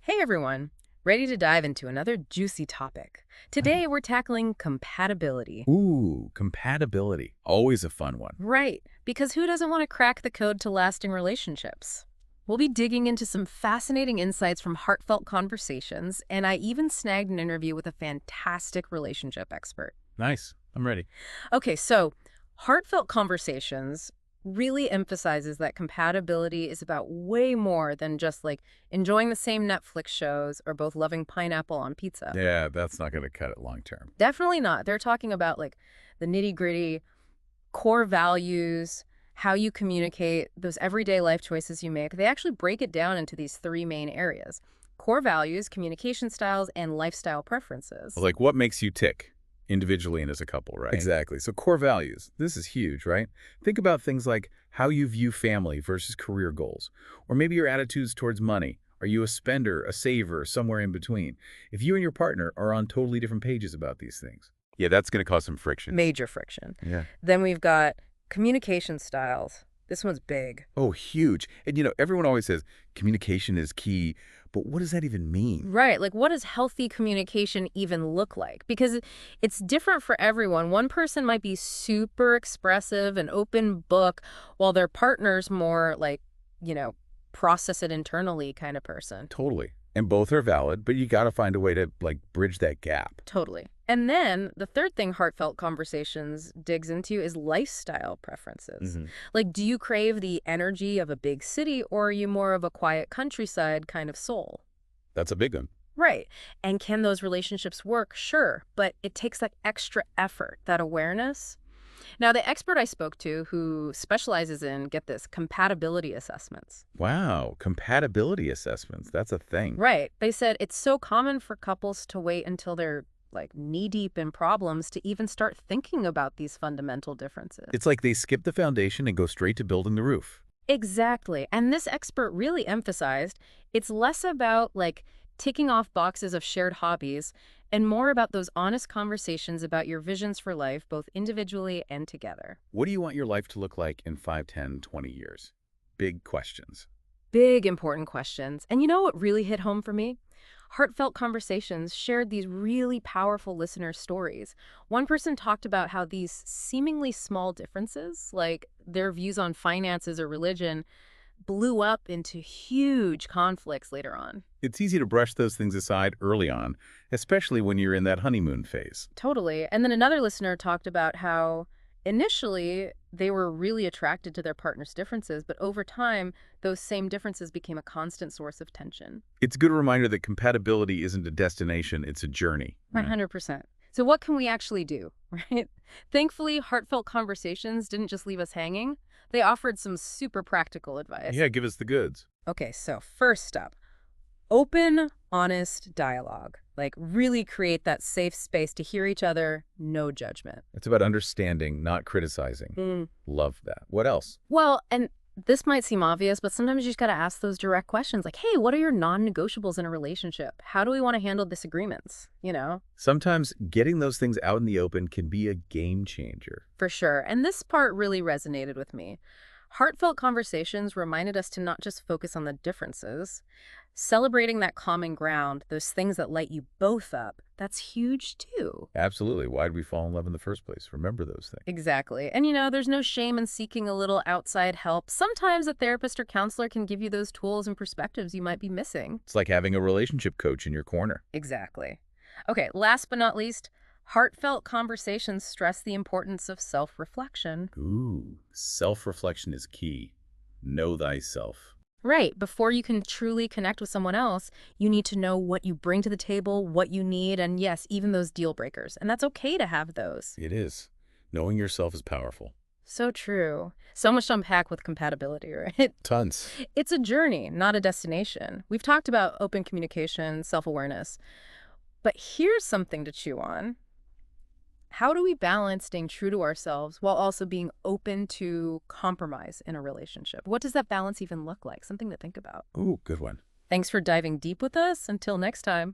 Hey everyone, ready to dive into another juicy topic. Today we're tackling compatibility. Ooh, compatibility. Always a fun one. Right, because who doesn't want to crack the code to lasting relationships? We'll be digging into some fascinating insights from heartfelt conversations, and I even snagged an interview with a fantastic relationship expert. Nice. I'm ready. Okay, so heartfelt conversations really emphasizes that compatibility is about way more than just like enjoying the same Netflix shows or both loving pineapple on pizza. Yeah, that's not going to cut it long term. Definitely not. They're talking about like the nitty-gritty core values, how you communicate, those everyday life choices you make. They actually break it down into these three main areas: core values, communication styles, and lifestyle preferences. Like what makes you tick individually and as a couple, right? Exactly. So core values. This is huge, right? Think about things like how you view family versus career goals, or maybe your attitudes towards money. Are you a spender, a saver, somewhere in between? If you and your partner are on totally different pages about these things. Yeah, that's going to cause some friction. Major friction. Yeah. Then we've got communication styles. This one's big. Oh, huge. And everyone always says communication is key, but what does that even mean? Right. Like, what does healthy communication even look like? Because it's different for everyone. One person might be super expressive and open book, while their partner's more like, you know, process it internally kind of person. Totally. And both are valid, but you got to find a way to bridge that gap. Totally. And then the third thing Heartfelt Conversations digs into is lifestyle preferences. Hmm. Like, do you crave the energy of a big city, or are you more of a quiet countryside kind of soul? That's a big one. Right. And can those relationships work? Sure. But it takes that extra effort, that awareness. Now, the expert I spoke to who specializes in, get this, compatibility assessments. Wow, compatibility assessments. That's a thing. Right. They said it's so common for couples to wait until they're like knee deep in problems to even start thinking about these fundamental differences. It's like they skip the foundation and go straight to building the roof. Exactly. And this expert really emphasized it's less about like ticking off boxes of shared hobbies and more about those honest conversations about your visions for life, both individually and together. What do you want your life to look like in 5, 10, 20 years? Big questions. Big, important questions. And you know what really hit home for me? Heartfelt Conversations shared these really powerful listener stories. One person talked about how these seemingly small differences, like their views on finances or religion, blew up into huge conflicts later on. It's easy to brush those things aside early on, especially when you're in that honeymoon phase. Totally. And then another listener talked about how initially they were really attracted to their partner's differences, but over time, those same differences became a constant source of tension. It's a good reminder that compatibility isn't a destination, it's a journey. Right. 100%. So what can we actually do, right? Thankfully, Heartfelt Conversations didn't just leave us hanging. They offered some super practical advice. Yeah, give us the goods. Okay, so first up, open, honest dialogue. Like, really create that safe space to hear each other, no judgment. It's about understanding, not criticizing. Love that. What else? Well, and this might seem obvious, but sometimes you just got to ask those direct questions like, hey, what are your non-negotiables in a relationship? How do we want to handle disagreements? Sometimes getting those things out in the open can be a game changer. For sure. And this part really resonated with me. Heartfelt Conversations reminded us to not just focus on the differences. Celebrating that common ground, those things that light you both up, that's huge too. Absolutely. Why'd we fall in love in the first place? Remember those things. Exactly. And there's no shame in seeking a little outside help. Sometimes a therapist or counselor can give you those tools and perspectives you might be missing. It's like having a relationship coach in your corner. Exactly. Okay, last but not least, Heartfelt Conversations stress the importance of self-reflection. Ooh, self-reflection is key. Know thyself. Right. Before you can truly connect with someone else, you need to know what you bring to the table, what you need, and yes, even those deal breakers. And that's okay to have those. It is. Knowing yourself is powerful. So true. So much to unpack with compatibility, right? Tons. It's a journey, not a destination. We've talked about open communication, self-awareness. But here's something to chew on. How do we balance staying true to ourselves while also being open to compromise in a relationship? What does that balance even look like? Something to think about. Ooh, good one. Thanks for diving deep with us. Until next time.